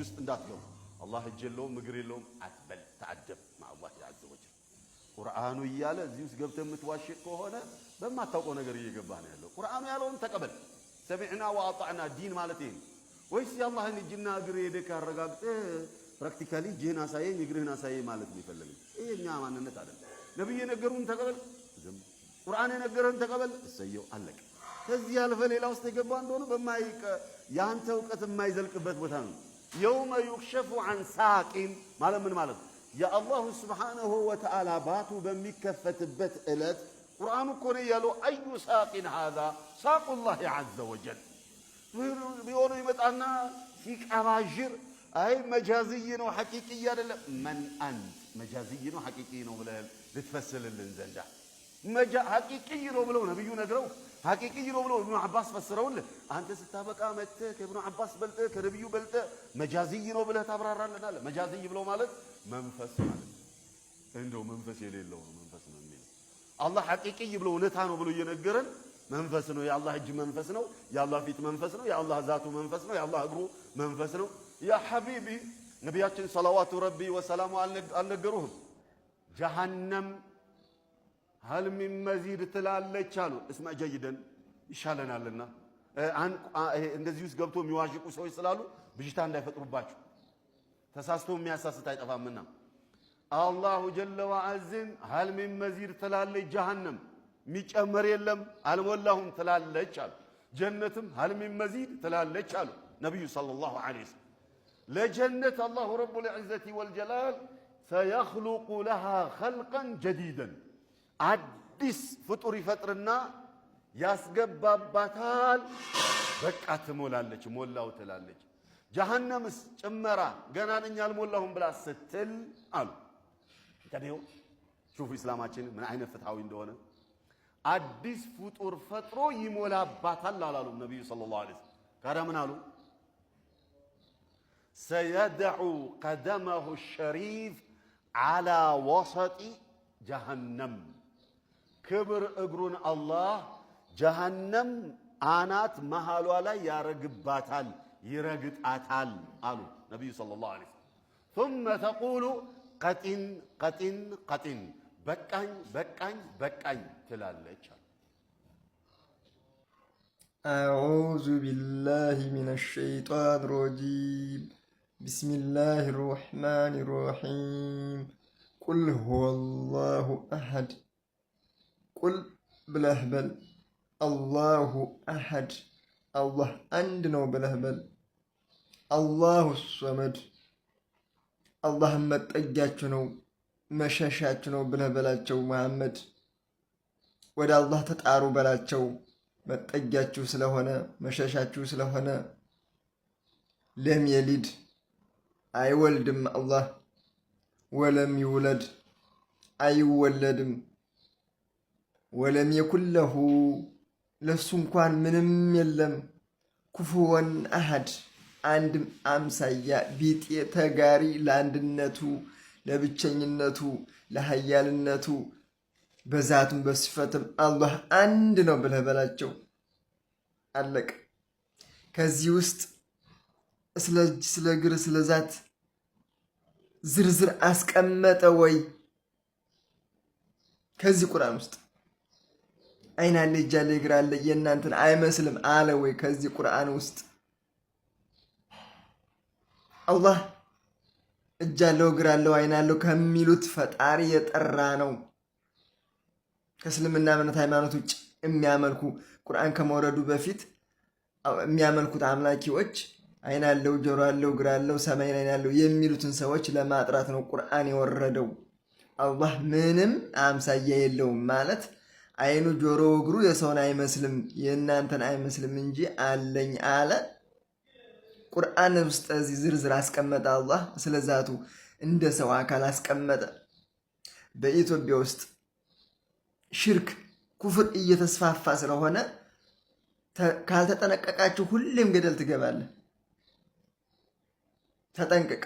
እዚህ ውስጥ እንዳትገቡ። አላህ እጅ የለውም እግር የለውም አትበል። ተአደብ ማአላህ ዐዘ ወጀል። ቁርአኑ እያለ እዚህ ውስጥ ገብተህ የምትዋሽቅ ከሆነ በማታውቀው ነገር እየገባህ ነው ያለው። ቁርአኑ ያለውን ተቀበል። ሰሚዕና ወአጣዕና ዲን ማለት ይሄ ነው። ወይስ የአላህን እጅና እግር ሄደህ ካረጋግጠህ ፕራክቲካሊ እጅህን አሳየኝ እግርህን አሳየኝ ማለት ነው የፈለግን? ይሄ እኛ ማንነት አይደለም። ነብይ የነገሩን ተቀበል፣ ዝም። ቁርአን የነገረን ተቀበል፣ እሰየው፣ አለቀ። ከዚህ ያለፈ ሌላ ውስጥ የገባ እንደሆነ ያንተ እውቀት የማይዘልቅበት ቦታ ነው። የውመ ዩክሸፉ ዐን ሳቂን ማለት ምን ማለት ነው? የአላሁ ስብሓነሁ ወተዓላ ባቱ በሚከፈትበት ዕለት ቁርአኑ እኮ ነው ያለው አዩ ሳቂን ሃዛ ሳቁላህ ዐዘ ወጀል ቢሆኑ ይመጣና ሲቀባዥር አይ መጃዝይ ነው ሐቂቅይ አይደለም። መን አንት መጃዝይ ነው ሐቂቅይ ነው ብለህ ልትፈስልልን ዘንዳ ሐቂቅይ ነው ብለው ነብዩ ነግረው ሐቂቅይ ነው ብለው ኢብኑ አባስ ፈስረውልህ አንተ ስታበቃ መጥተህ ከኢብኑ አባስ በልጠህ ከነብዩ በልጠህ መጃዝይ ነው ብለህ ታብራራለናል። መጃዝይ ብለው ማለት መንፈስ ማለት እንደው መንፈስ የሌለው ነው መንፈስ ነው የሚለው። አላህ ሐቂቅይ ብለው እውነታ ነው ብሎ እየነገረን መንፈስ ነው። የአላህ እጅ መንፈስ ነው። የአላህ ፊት መንፈስ ነው። የአላህ ዛቱ መንፈስ ነው። የአላህ እግሩ መንፈስ ነው። ያ ሐቢቢ ነቢያችን ሰለዋቱ ረቢ ወሰላሙ አልነገሩህም? ጀሃነም ሀል ሚን መዚድ ትላለች አሉ። እስማ ጀይደን ይሻለናልና እንደዚህ ውስጥ ገብቶ የሚዋዥቁ ሰዎች ስላሉ ብዥታ እንዳይፈጥሩባችሁ። ተሳስቶ የሚያሳስት አይጠፋምና አላሁ ጀለ ወዐዝን ሀል ሚን መዚድ ትላለች ጀሃነም የሚጨመር የለም አልሞላሁም ትላለች አሉ። ጀነትም ሀል ሚን መዚድ ትላለች አሉ ነቢዩ ሰለላሁ ዐለይሂ ወሰለም። ለጀነት አላሁ ረቡል ዒዘቲ ወልጀላል ሰየኽሉቁ ለሃ ኸልቀን ጀዲደን አዲስ ፍጡር ይፈጥርና ያስገባባታል። በቃ ትሞላለች፣ ሞላው ትላለች። ጀሃነምስ ጭመራ ገና ነኝ አልሞላሁም ብላ ስትል አሉ ከዲው ሹፉ ኢስላማችን ምን አይነት ፍትሃዊ እንደሆነ። አዲስ ፍጡር ፈጥሮ ይሞላባታል አላሉም ነብዩ ሰለላሁ ዐለይሂ ወሰለም። ታዲያ ምን አሉ? ሰየድዑ ቀደመሁ ሸሪፍ ዐላ ወሰጢ ጀሃነም ክብር እግሩን አላህ ጀሃነም አናት መሃሏ ላይ ያረግባታል ይረግጣታል አሉ ነብዩ ሰለላሁ ዐለይሂ ወሰለም። ثم تقول ቀጢን ቀጢን ቀጢን በቃኝ በቃኝ በቃኝ ትላለች። أعوذ بالله من الشيطان الرجيم بسم الله الرحمن الرحيم قل هو الله أحد قل بلهبل الله أحد الله عندنا بلهبل الله الصمد الله متأجاتنا መሸሻችሁ ነው ብለህ በላቸው መሐመድ። ወደ አላህ ተጣሩ በላቸው መጠጊያችሁ ስለሆነ መሸሻችሁ ስለሆነ። ለም የሊድ አይወልድም አላህ፣ ወለም ይውለድ አይወለድም፣ ወለም የኩን ለሁ ለሱ እንኳን ምንም የለም፣ ኩፉወን አሐድ አንድም አምሳያ ቢጤ ተጋሪ ለአንድነቱ ለብቸኝነቱ ለሀያልነቱ በዛቱም በስፈትም አላህ አንድ ነው ብለህ በላቸው። አለቅ። ከዚህ ውስጥ ስለ እግር ስለ ዛት ዝርዝር አስቀመጠ ወይ? ከዚህ ቁርአን ውስጥ አይን አለ እጅ አለ እግር አለ የእናንተን አይመስልም አለ ወይ? ከዚህ ቁርአን ውስጥ አላህ እጅ አለው እግር አለው አይን አለው ከሚሉት ፈጣሪ የጠራ ነው። ከእስልምና እምነት ሃይማኖት ውጭ የሚያመልኩ ቁርአን ከመውረዱ በፊት የሚያመልኩት አምላኪዎች አይን አለው ጆሮ አለው እግር አለው ሰማይ ላይ ያለው የሚሉትን ሰዎች ለማጥራት ነው ቁርአን የወረደው። አላህ ምንም አምሳያ የለውም ማለት አይኑ ጆሮ እግሩ የሰውን አይመስልም የእናንተን አይመስልም እንጂ አለኝ አለ። ቁርአን ውስጥ እዚህ ዝርዝር አስቀመጠ። አላህ ስለዛቱ እንደ ሰው አካል አስቀመጠ። በኢትዮጵያ ውስጥ ሽርክ ኩፍር እየተስፋፋ ስለሆነ ካልተጠነቀቃችሁ ሁሌም ገደል ትገባለህ። ተጠንቀቅ።